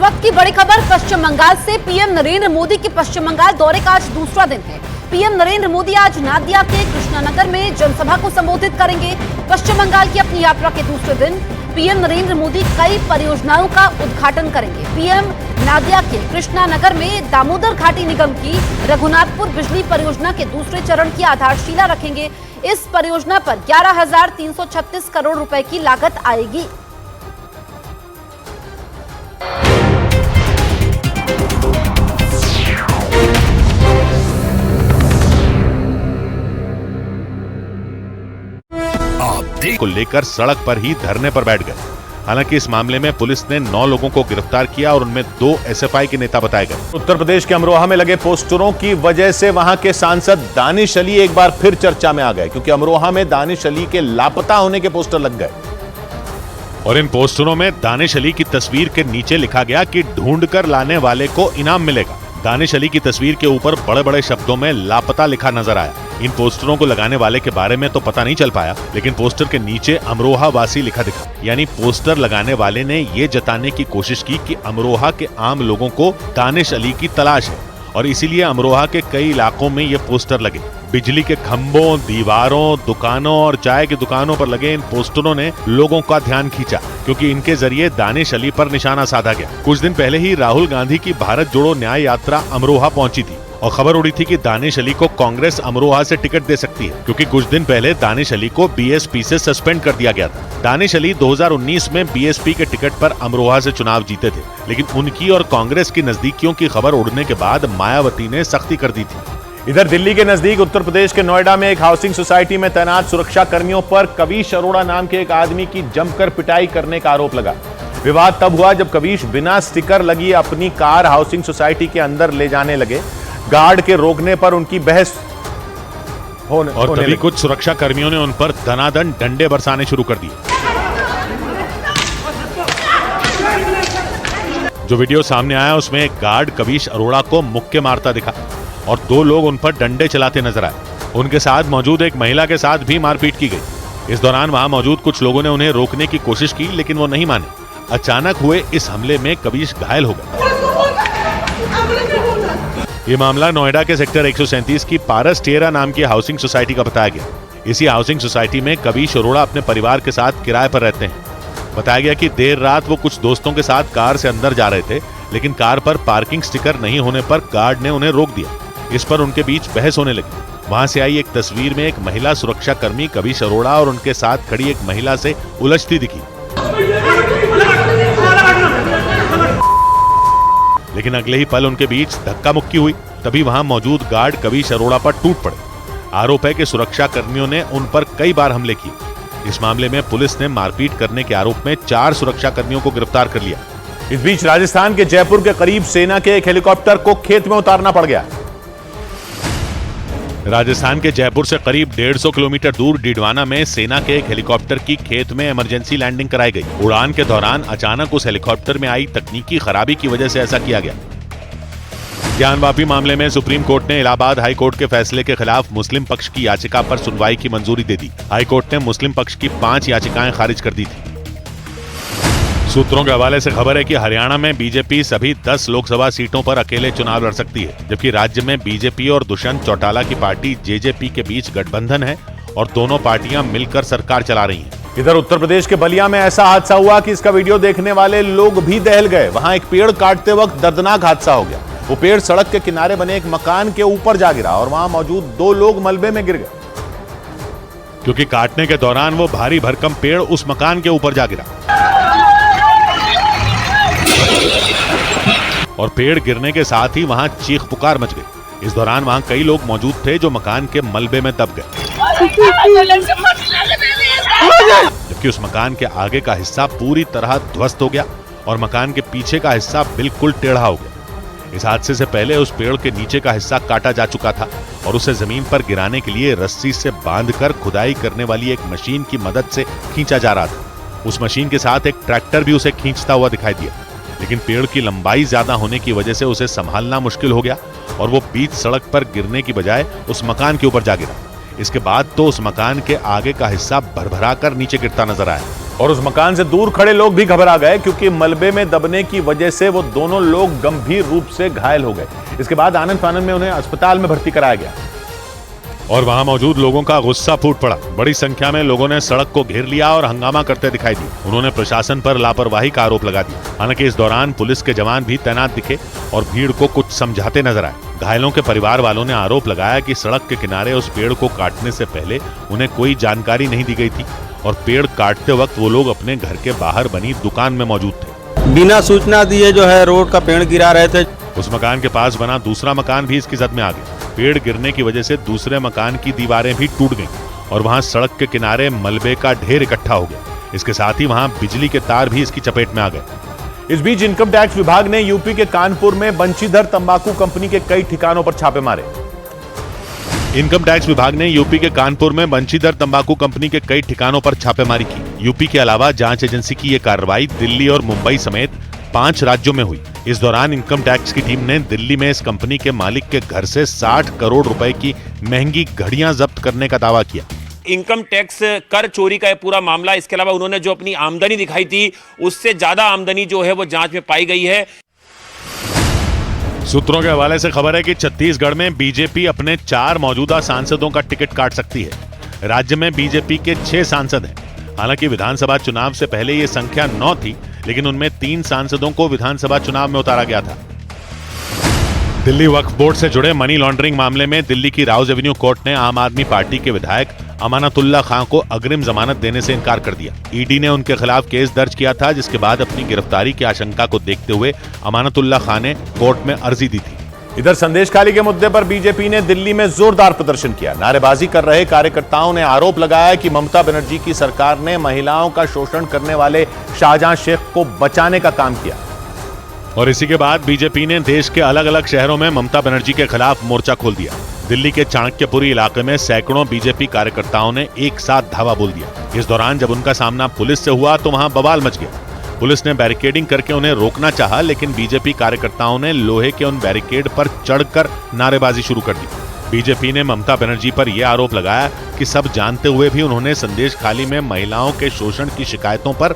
वक्त की बड़ी खबर पश्चिम बंगाल से। पीएम नरेंद्र मोदी के पश्चिम बंगाल दौरे का आज दूसरा दिन है। पीएम नरेंद्र मोदी आज नादिया के कृष्णानगर में जनसभा को संबोधित करेंगे। पश्चिम बंगाल की अपनी यात्रा के दूसरे दिन पीएम नरेंद्र मोदी कई परियोजनाओं का उद्घाटन करेंगे। पीएम नादिया के कृष्णानगर में दामोदर घाटी निगम की रघुनाथपुर बिजली परियोजना के दूसरे चरण की आधारशिला रखेंगे। इस परियोजना पर 11,336 करोड़ रुपए की लागत आएगी। को लेकर सड़क पर ही धरने पर बैठ गए। हालांकि इस मामले में पुलिस ने 9 लोगों को गिरफ्तार किया और उनमें 2 एसएफआई के नेता बताए गए। उत्तर प्रदेश के अमरोहा में लगे पोस्टरों की वजह से वहां के सांसद दानिश अली एक बार फिर चर्चा में आ गए, क्योंकि अमरोहा में दानिश अली के लापता होने के पोस्टर लग गए और इन पोस्टरों में दानिश अली की तस्वीर के नीचे लिखा गया कि ढूंढ कर लाने वाले को इनाम मिलेगा। दानिश अली की तस्वीर के ऊपर बड़े बड़े शब्दों में लापता लिखा नजर आया। इन पोस्टरों को लगाने वाले के बारे में तो पता नहीं चल पाया, लेकिन पोस्टर के नीचे अमरोहा वासी लिखा दिखा। यानी पोस्टर लगाने वाले ने ये जताने की कोशिश की कि अमरोहा के आम लोगों को दानिश अली की तलाश है और इसीलिए अमरोहा के कई इलाकों में ये पोस्टर लगे। बिजली के खंभों, दीवारों, दुकानों और चाय की दुकानों पर लगे इन पोस्टरों ने लोगों का ध्यान खींचा, क्योंकि इनके जरिए दानिश अली पर निशाना साधा गया। कुछ दिन पहले ही राहुल गांधी की भारत जोड़ो न्याय यात्रा अमरोहा पहुंची थी और खबर उड़ी थी कि दानिश अली को कांग्रेस अमरोहा से टिकट दे सकती है, क्योंकि कुछ दिन पहले दानिश अली को बीएसपी से सस्पेंड कर दिया गया था। दानिश अली 2019 में बीएसपी के टिकट पर अमरोहा से चुनाव जीते थे, लेकिन उनकी और कांग्रेस की नजदीकियों की खबर उड़ने के बाद मायावती ने सख्ती कर दी थी। इधर दिल्ली के नजदीक उत्तर प्रदेश के नोएडा में एक हाउसिंग सोसाइटी में तैनात सुरक्षा कर्मियों पर कवीश अरोड़ा नाम के एक आदमी की जमकर पिटाई करने का आरोप लगा। विवाद तब हुआ जब कवीश बिना स्टिकर लगी अपनी कार हाउसिंग सोसाइटी के अंदर ले जाने लगे। गार्ड के रोकने पर उनकी बहस और तभी कुछ सुरक्षा कर्मियों ने उन पर धनाधन डंडे बरसाने शुरू कर दिए। जो वीडियो सामने आया उसमें एक गार्ड कवीश अरोड़ा को मुक्के मारता दिखा और 2 लोग उन पर डंडे चलाते नजर आए। उनके साथ मौजूद एक महिला के साथ भी मारपीट की गई। इस दौरान वहां मौजूद कुछ लोगों ने उन्हें रोकने की कोशिश की, लेकिन वो नहीं माने। अचानक हुए इस हमले में कवीश घायल हो गए। ये मामला नोएडा के सेक्टर 137 की पारस टेरा नाम की हाउसिंग सोसाइटी का बताया गया। इसी हाउसिंग सोसाइटी में कवीश अरोड़ा अपने परिवार के साथ किराए पर रहते हैं। बताया गया कि देर रात वो कुछ दोस्तों के साथ कार से अंदर जा रहे थे, लेकिन कार पर पार्किंग स्टिकर नहीं होने पर गार्ड ने उन्हें रोक दिया। इस पर उनके बीच बहस होने लगी। वहां से आई एक तस्वीर में एक महिला सुरक्षा कर्मी कवीश अरोड़ा और उनके साथ खड़ी एक महिला से उलझती दिखी, लेकिन अगले ही पल उनके बीच धक्का मुक्की हुई। तभी वहां मौजूद गार्ड कवीश अरोड़ा पर टूट पड़े। आरोप है कि सुरक्षा कर्मियों ने उन पर कई बार हमले किए। इस मामले में पुलिस ने मारपीट करने के आरोप में 4 सुरक्षा कर्मियों को गिरफ्तार कर लिया। इस बीच राजस्थान के जयपुर के करीब सेना के एक हेलीकॉप्टर को खेत में उतारना पड़ गया। राजस्थान के जयपुर से करीब 150 किलोमीटर दूर डीडवाना में सेना के एक हेलीकॉप्टर की खेत में इमरजेंसी लैंडिंग कराई गई। उड़ान के दौरान अचानक उस हेलीकॉप्टर में आई तकनीकी खराबी की वजह से ऐसा किया गया। ज्ञानवापी मामले में सुप्रीम कोर्ट ने इलाहाबाद हाई कोर्ट के फैसले के खिलाफ मुस्लिम पक्ष की याचिका पर सुनवाई की मंजूरी दे दी। हाई कोर्ट ने मुस्लिम पक्ष की 5 याचिकाएं खारिज कर दी थी। सूत्रों के हवाले से खबर है कि हरियाणा में बीजेपी सभी 10 लोकसभा सीटों पर अकेले चुनाव लड़ सकती है, जबकि राज्य में बीजेपी और दुष्यंत चौटाला की पार्टी जेजेपी के बीच गठबंधन है और दोनों पार्टियां मिलकर सरकार चला रही हैं। इधर उत्तर प्रदेश के बलिया में ऐसा हादसा हुआ कि इसका वीडियो देखने वाले लोग भी दहल गए। वहां एक पेड़ काटते वक्त दर्दनाक हादसा हो गया। वो पेड़ सड़क के किनारे बने एक मकान के ऊपर जा गिरा और वहां मौजूद 2 लोग मलबे में गिर गए, क्योंकि काटने के दौरान वो भारी भरकम पेड़ उस मकान के ऊपर जा गिरा और पेड़ गिरने के साथ ही वहां चीख पुकार मच गई। इस दौरान वहां कई लोग मौजूद थे जो मकान के मलबे में दब गए, जबकि उस मकान के आगे का हिस्सा पूरी तरह ध्वस्त हो गया और मकान के पीछे का हिस्सा बिल्कुल टेढ़ा हो गया। इस हादसे से पहले उस पेड़ के नीचे का हिस्सा काटा जा चुका था और उसे जमीन पर गिराने के लिए रस्सी से बांधकर खुदाई करने वाली एक मशीन की मदद से खींचा जा रहा था। उस मशीन के साथ एक ट्रैक्टर भी उसे खींचता हुआ दिखाई दिया, लेकिन पेड़ की लंबाई ज्यादा होने की वजह से उसे संभालना मुश्किल हो गया और वो बीच सड़क पर गिरने की बजाय उस मकान के ऊपर जा गिरा। इसके बाद तो उस मकान के आगे का हिस्सा भरभरा कर नीचे गिरता नजर आया और उस मकान से दूर खड़े लोग भी घबरा गए क्योंकि मलबे में दबने की वजह से वो दोनों लोग गंभीर रूप से घायल हो गए। इसके बाद आनंद फानंद में उन्हें अस्पताल में भर्ती कराया गया और वहां मौजूद लोगों का गुस्सा फूट पड़ा। बड़ी संख्या में लोगों ने सड़क को घेर लिया और हंगामा करते दिखाई दिए। उन्होंने प्रशासन पर लापरवाही का आरोप लगा दिया। हालांकि इस दौरान पुलिस के जवान भी तैनात दिखे और भीड़ को कुछ समझाते नजर आए। घायलों के परिवार वालों ने आरोप लगाया कि सड़क के किनारे उस पेड़ को काटने से पहले उन्हें कोई जानकारी नहीं दी गई थी और पेड़ काटते वक्त वो लोग अपने घर के बाहर बनी दुकान में मौजूद थे। बिना सूचना दिए जो है रोड का पेड़ गिरा रहे थे। उस मकान के पास बना दूसरा मकान भी इसकी जद में आ गया। पेड़ गिरने की वजह से दूसरे मकान की दीवारें भी टूट गईं और वहां सड़क के किनारे मलबे का ढेर इकट्ठा हो गया। इसके साथ ही वहां बिजली के तार भी इसकी चपेट में आ गए। इस बीच इनकम टैक्स विभाग ने यूपी के कानपुर में बंशीधर तंबाकू कंपनी के कई ठिकानों पर छापे मारे। इनकम टैक्स विभाग ने यूपी के कानपुर में बंशीधर तंबाकू कंपनी के कई ठिकानों पर छापेमारी की। यूपी के अलावा जांच एजेंसी की यह कार्रवाई दिल्ली और मुंबई समेत 5 राज्यों में हुई। इस दौरान इनकम टैक्स की टीम ने दिल्ली में इस कंपनी के मालिक के घर से 60 करोड़ रुपए की महंगी घड़ियां जब्त करने का दावा किया। इनकम टैक्स कर चोरी का पूरा मामला, इसके अलावा उन्होंने जो अपनी आमदनी दिखाई थी उससे ज्यादा आमदनी जो है वो जांच में पाई गई है। सूत्रों के हवाले से खबर है कि छत्तीसगढ़ में बीजेपी अपने 4 मौजूदा सांसदों का टिकट काट सकती है। राज्य में बीजेपी के 6 सांसद हैं। हालांकि विधानसभा चुनाव से पहले ये संख्या 9 थी, लेकिन उनमें 3 सांसदों को विधानसभा चुनाव में उतारा गया था। दिल्ली वक्फ बोर्ड से जुड़े मनी लॉन्ड्रिंग मामले में दिल्ली की राउज एवेन्यू कोर्ट ने आम आदमी पार्टी के विधायक अमानतुल्ला खां को अग्रिम जमानत देने से इनकार कर दिया। ईडी ने उनके खिलाफ केस दर्ज किया था, जिसके बाद अपनी गिरफ्तारी की आशंका को देखते हुए अमानतुल्ला खां ने कोर्ट में अर्जी दी थी। इधर संदेश खाली के मुद्दे पर बीजेपी ने दिल्ली में जोरदार प्रदर्शन किया। नारेबाजी कर रहे कार्यकर्ताओं ने आरोप लगाया कि ममता बनर्जी की सरकार ने महिलाओं का शोषण करने वाले शाहजहां शेख को बचाने का काम किया। और इसी के बाद बीजेपी ने देश के अलग अलग शहरों में ममता बनर्जी के खिलाफ मोर्चा खोल दिया। दिल्ली के चाणक्यपुरी इलाके में सैकड़ों बीजेपी कार्यकर्ताओं ने एक साथ धावा बोल दिया। इस दौरान जब उनका सामना पुलिस से हुआ तो वहां बवाल मच गया। पुलिस ने बैरिकेडिंग करके उन्हें रोकना चाहा, लेकिन बीजेपी कार्यकर्ताओं ने लोहे के उन बैरिकेड पर चढ़कर नारेबाजी शुरू कर दी। बीजेपी ने ममता बनर्जी पर यह आरोप लगाया कि सब जानते हुए भी उन्होंने संदेश खाली में महिलाओं के शोषण की शिकायतों पर